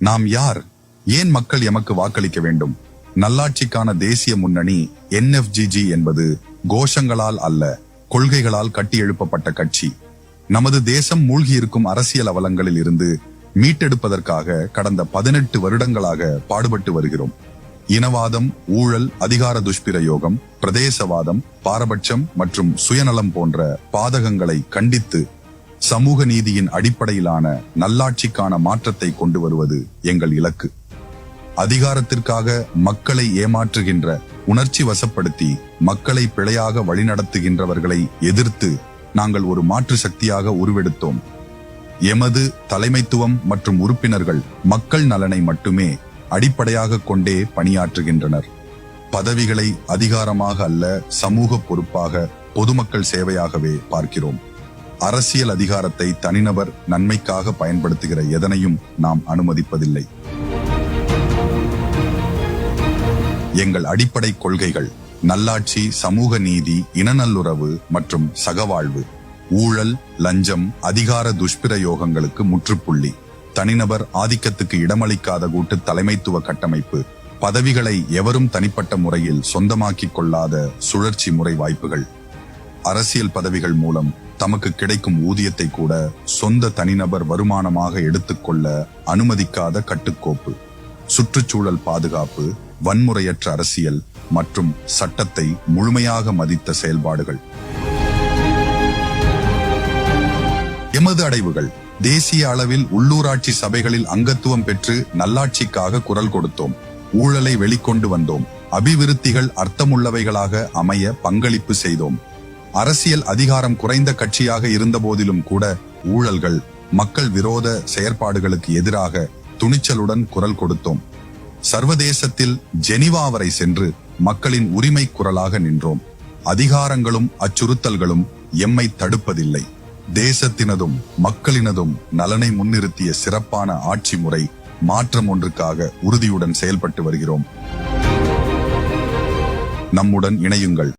நாம் யார்? ஏன் மக்கள் எமக்கு வாக்களிக்க வேண்டும்? நல்லாட்சிக்கான தேசிய முன்னணி NFGG என்பது கோஷங்களால் அல்ல, கொள்கைகளால் கட்டி எழுப்பப்பட்ட கட்சி. நமது தேசம் மூழ்கியிருக்கும் அரசியல் அவலங்களில் இருந்து மீட்டெடுப்பதற்காக கடந்த 18 வருடங்களாக பாடுபட்டு வருகிறோம். இனவாதம், ஊழல், அதிகார துஷ்பிரயோகம், பிரதேசவாதம், பாரபட்சம் மற்றும் சுயநலம் போன்ற பாதகங்களை கண்டித்து சமூக நீதியின் அடிப்படையிலான நல்லாட்சிக்கான மாற்றத்தை கொண்டு வருவது எங்கள் இலக்கு. அதிகாரத்திற்காக மக்களை ஏமாற்றுகின்ற, உணர்ச்சி வசப்படுத்தி மக்களை பிழையாக வழிநடத்துகின்றவர்களை எதிர்த்து நாங்கள் ஒரு மாற்று சக்தியாக உருவெடுத்தோம். எமது தலைமைத்துவம் மற்றும் உறுப்பினர்கள் மக்கள் நலனை மட்டுமே அடிப்படையாக கொண்டே பணியாற்றுகின்றனர். பதவிகளை அதிகாரமாக அல்ல, சமூக பொறுப்பாக, பொதுமக்கள் சேவையாகவே பார்க்கிறோம். அரசியல் அதிகாரத்தை தனிநபர் நன்மைக்காக பயன்படுத்துகிற எதனையும் நாம் அனுமதிப்பதில்லை. எங்கள் அடிப்படை கொள்கைகள் நல்லாட்சி, சமூக நீதி, இனநல்லுறவு மற்றும் சகவாழ்வு. ஊழல், லஞ்சம், அதிகார துஷ்பிரயோகங்களுக்கு முற்றுப்புள்ளி. தனிநபர் ஆதிக்கத்துக்கு இடமளிக்காத கூட்டு தலைமைத்துவ கட்டமைப்பு. பதவிகளை எவரும் தனிப்பட்ட முறையில் சொந்தமாக்கிக் கொள்ளாத சுழற்சி முறை வாய்ப்புகள். அரசியல் பதவிகள் மூலம் தமக்கு கிடைக்கும் ஊதியத்தை கூட சொந்த தனிநபர் வருமானமாக எடுத்துக்கொள்ள அனுமதிக்காத கட்டுக்கோப்பு. சுற்றுச்சூழல் பாதுகாப்பு, வன்முறையற்ற அரசியல் மற்றும் சட்டத்தை முழுமையாக மதித்த செயல்பாடுகள். எமது அடைவுகள்: தேசிய அளவில் உள்ளூராட்சி சபைகளில் அங்கத்துவம் பெற்று நல்லாட்சிக்காக குரல் கொடுத்தோம். ஊழலை வெளிக்கொண்டு வந்தோம். அபிவிருத்திகள் அர்த்தமுள்ளவைகளாக அமைய பங்களிப்பு செய்தோம். அரசியல் அதிகாரம் குறைந்த கட்சியாக இருந்த போதிலும் கூட ஊழல்கள், மக்கள் விரோத செயற்பாடுகளுக்கு எதிராக துணிச்சலுடன் குரல் கொடுத்தோம். சர்வதேசத்தில் ஜெனிவா வரை சென்று மக்களின் உரிமை குரலாக நின்றோம். அதிகாரங்களும் அச்சுறுத்தல்களும் எம்மை தடுப்பதில்லை. தேசத்தினதும் மக்களினதும் நலனை முன்னிறுத்திய சிறப்பான ஆட்சி முறை மாற்றம் ஒன்றுக்காக உறுதியுடன் செயல்பட்டு வருகிறோம். நம்முடன் இணையுங்கள்.